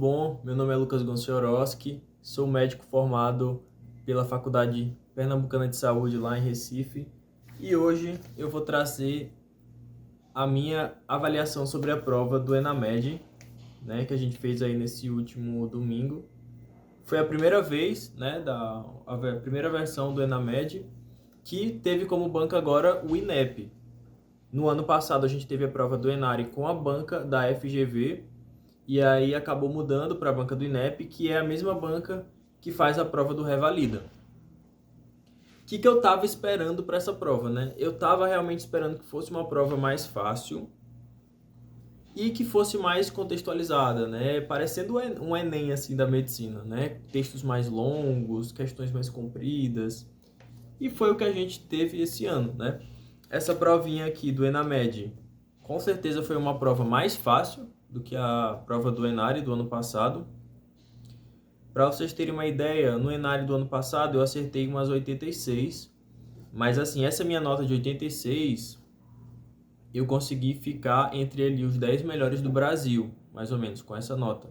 bom? Meu nome é Lucas Gonciorowski, sou médico formado pela Faculdade Pernambucana de Saúde lá em Recife e hoje eu vou trazer a minha avaliação sobre a prova do ENAMED, né, que a gente fez aí nesse último domingo. Foi a primeira vez, né, a primeira versão do ENAMED que teve como banca agora o INEP. No ano passado a gente teve a prova do ENARE com a banca da FGV, e aí acabou mudando para a banca do INEP, que é a mesma banca que faz a prova do Revalida. O que eu estava esperando para essa prova, né? Eu estava realmente esperando que fosse uma prova mais fácil e que fosse mais contextualizada, né? Parecendo um Enem assim da medicina, né? Textos mais longos, questões mais compridas. E foi o que a gente teve esse ano, né? Essa provinha aqui do ENAMED, com certeza foi uma prova mais fácil do que a prova do ENARE do ano passado. Para vocês terem uma ideia, no ENARE do ano passado eu acertei umas 86, mas assim, essa minha nota de 86, eu consegui ficar entre ali os 10 melhores do Brasil, mais ou menos, com essa nota.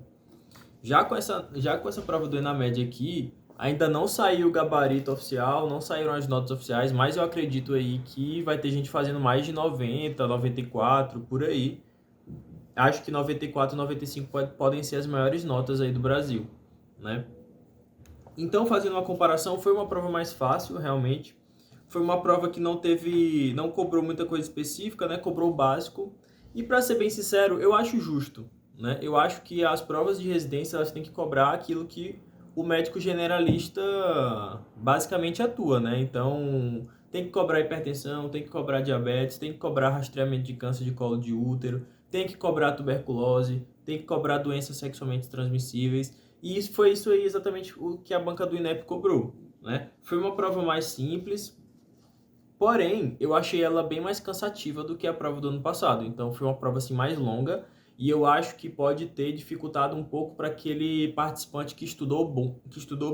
Já com essa prova do ENAMED aqui, ainda não saiu o gabarito oficial, não saíram as notas oficiais, mas eu acredito aí que vai ter gente fazendo mais de 90, 94, por aí. Acho que 94 e 95 podem ser as maiores notas aí do Brasil, né? Então, fazendo uma comparação, foi uma prova mais fácil, realmente. Foi uma prova que não cobrou muita coisa específica, né? Cobrou o básico. E para ser bem sincero, eu acho justo, né? Eu acho que as provas de residência elas têm que cobrar aquilo que o médico generalista basicamente atua, né? Então, tem que cobrar hipertensão, tem que cobrar diabetes, tem que cobrar rastreamento de câncer de colo de útero, tem que cobrar tuberculose, tem que cobrar doenças sexualmente transmissíveis. E foi isso aí exatamente o que a banca do INEP cobrou, né? Foi uma prova mais simples, porém, eu achei ela bem mais cansativa do que a prova do ano passado. Então, foi uma prova assim mais longa e eu acho que pode ter dificultado um pouco para aquele participante que estudou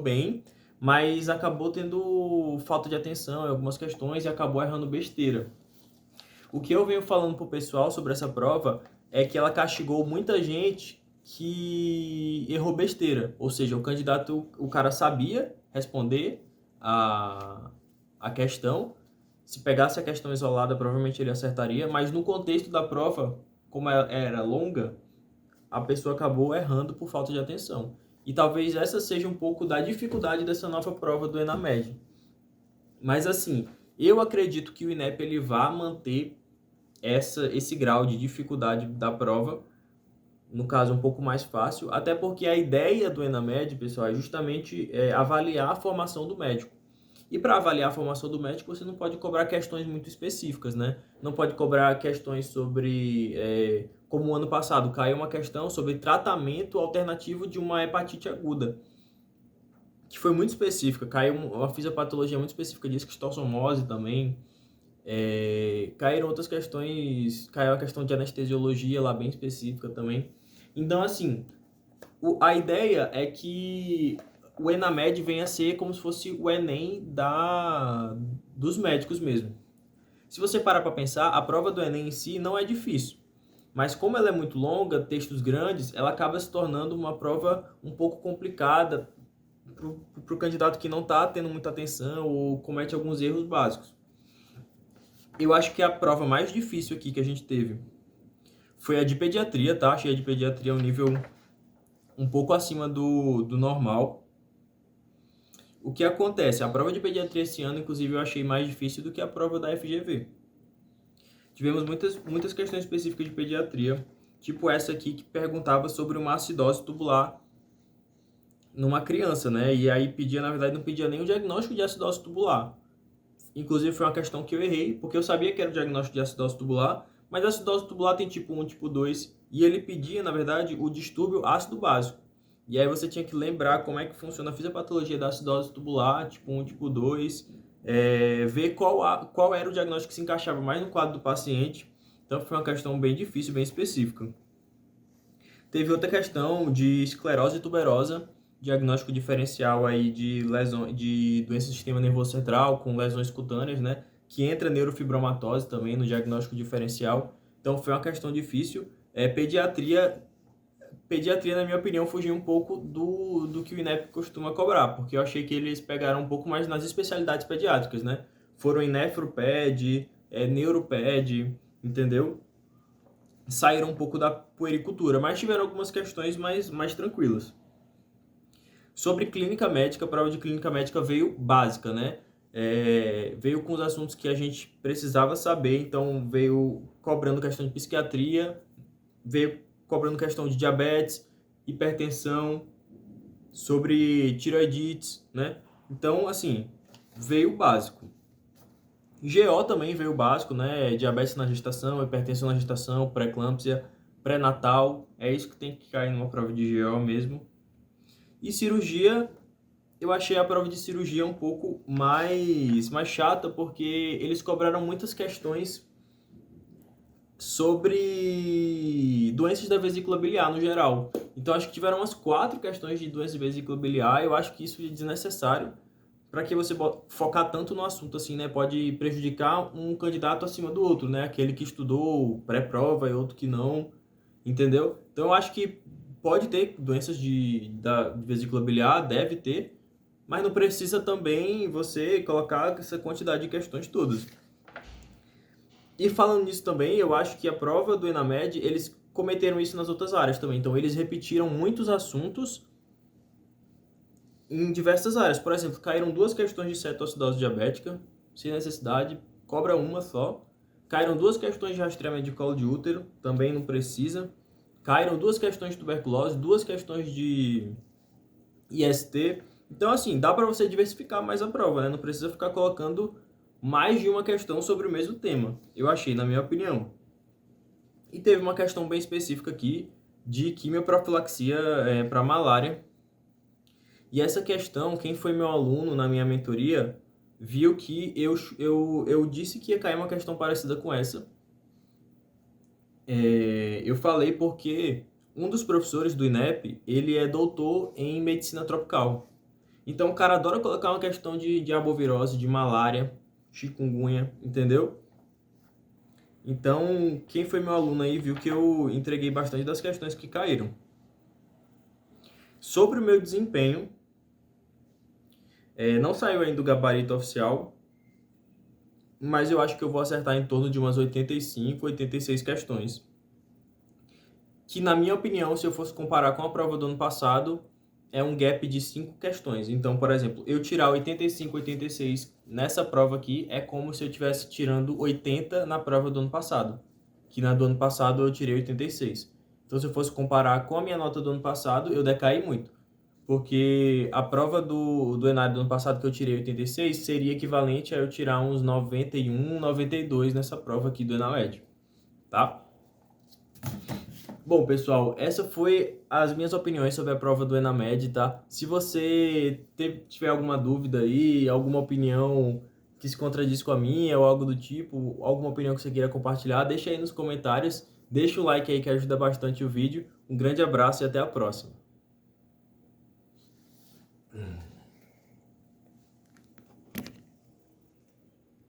bem, mas acabou tendo falta de atenção em algumas questões e acabou errando besteira. O que eu venho falando pro pessoal sobre essa prova é que ela castigou muita gente que errou besteira. Ou seja, o cara sabia responder a, a questão. Se pegasse a questão isolada, provavelmente ele acertaria, mas no contexto da prova, como ela era longa, a pessoa acabou errando por falta de atenção. E talvez essa seja um pouco da dificuldade dessa nova prova do ENAMED. Mas assim, eu acredito que o INEP ele vai manter esse grau de dificuldade da prova, no caso um pouco mais fácil, até porque a ideia do ENAMED, pessoal, é justamente avaliar a formação do médico. E para avaliar a formação do médico, você não pode cobrar questões muito específicas, né? Não pode cobrar questões sobre, como o ano passado, caiu uma questão sobre tratamento alternativo de uma hepatite aguda, que foi muito específica, caiu uma fisiopatologia muito específica de esquistossomose também. Caíram outras questões, caiu a questão de anestesiologia lá bem específica também. Então, assim, a ideia é que o ENAMED venha a ser como se fosse o Enem dos médicos mesmo. Se você parar para pensar, a prova do Enem em si não é difícil, mas como ela é muito longa, textos grandes, ela acaba se tornando uma prova um pouco complicada para o candidato que não está tendo muita atenção ou comete alguns erros básicos. Eu acho que a prova mais difícil aqui que a gente teve foi a de pediatria, tá? Achei a de pediatria um nível um pouco acima do normal. O que acontece? A prova de pediatria esse ano, inclusive, eu achei mais difícil do que a prova da FGV. Tivemos muitas questões específicas de pediatria, tipo essa aqui que perguntava sobre uma acidose tubular numa criança, né? E aí na verdade, não pedia nem o diagnóstico de acidose tubular. Inclusive, foi uma questão que eu errei, porque eu sabia que era o diagnóstico de acidose tubular, mas a acidose tubular tem tipo 1, tipo 2, e ele pedia, na verdade, o distúrbio ácido básico. E aí você tinha que lembrar como é que funciona a fisiopatologia da acidose tubular, tipo 1, tipo 2, ver qual era o diagnóstico que se encaixava mais no quadro do paciente. Então, foi uma questão bem difícil, bem específica. Teve outra questão de esclerose tuberosa, diagnóstico diferencial aí de doença do sistema nervoso central com lesões cutâneas, né? Que entra neurofibromatose também no diagnóstico diferencial. Então foi uma questão difícil. Pediatria, pediatria, na minha opinião, fugiu um pouco do que o INEP costuma cobrar, porque eu achei que eles pegaram um pouco mais nas especialidades pediátricas, né? Foram em nefroped, neuroped, entendeu? Saíram um pouco da puericultura, mas tiveram algumas questões mais tranquilas. Sobre clínica médica, a prova de clínica médica veio básica, né? Veio com os assuntos que a gente precisava saber, então veio cobrando questão de psiquiatria, veio cobrando questão de diabetes, hipertensão, sobre tireoidites, né? Então, assim, veio o básico. GO também veio o básico, né? Diabetes na gestação, hipertensão na gestação, pré-eclâmpsia, pré-natal. É isso que tem que cair numa prova de GO mesmo. E cirurgia, eu achei a prova de cirurgia um pouco mais chata, porque eles cobraram muitas questões sobre doenças da vesícula biliar no geral. Então, acho que tiveram umas 4 questões de doença de vesícula biliar. Eu acho que isso é desnecessário para que você focar tanto no assunto assim, né? Pode prejudicar um candidato acima do outro, né? Aquele que estudou pré-prova e outro que não, entendeu? Então, eu acho que pode ter doenças da vesícula biliar, deve ter, mas não precisa também você colocar essa quantidade de questões todas. E falando nisso também, eu acho que a prova do ENAMED, eles cometeram isso nas outras áreas também. Então, eles repetiram muitos assuntos em diversas áreas. Por exemplo, caíram 2 questões de cetoacidose diabética, sem necessidade, cobra uma só. Caíram 2 questões de rastreamento de colo de útero, também não precisa. Caíram 2 questões de tuberculose, 2 questões de IST. Então, assim, dá para você diversificar mais a prova, né? Não precisa ficar colocando mais de uma questão sobre o mesmo tema. Eu achei, na minha opinião. E teve uma questão bem específica aqui de quimioprofilaxia para malária. E essa questão, quem foi meu aluno na minha mentoria, viu que eu disse que ia cair uma questão parecida com essa. Eu falei porque um dos professores do INEP, ele é doutor em medicina tropical. Então o cara adora colocar uma questão de arbovirose, de malária, chikungunya, entendeu? Então, quem foi meu aluno aí viu que eu entreguei bastante das questões que caíram. Sobre o meu desempenho, não saiu ainda o gabarito oficial, mas eu acho que eu vou acertar em torno de umas 85, 86 questões. Que, na minha opinião, se eu fosse comparar com a prova do ano passado, é um gap de 5 questões. Então, por exemplo, eu tirar 85, 86 nessa prova aqui é como se eu estivesse tirando 80 na prova do ano passado. Que na do ano passado eu tirei 86. Então, se eu fosse comparar com a minha nota do ano passado, eu decaí muito. Porque a prova do ENAD do ano passado que eu tirei 86 seria equivalente a eu tirar uns 91, 92 nessa prova aqui do ENAUED, tá? Bom, pessoal, essa foi as minhas opiniões sobre a prova do ENAMED, tá? Se você tiver alguma dúvida aí, alguma opinião que se contradiz com a minha ou algo do tipo, alguma opinião que você queira compartilhar, deixa aí nos comentários, deixa o like aí que ajuda bastante o vídeo. Um grande abraço e até a próxima.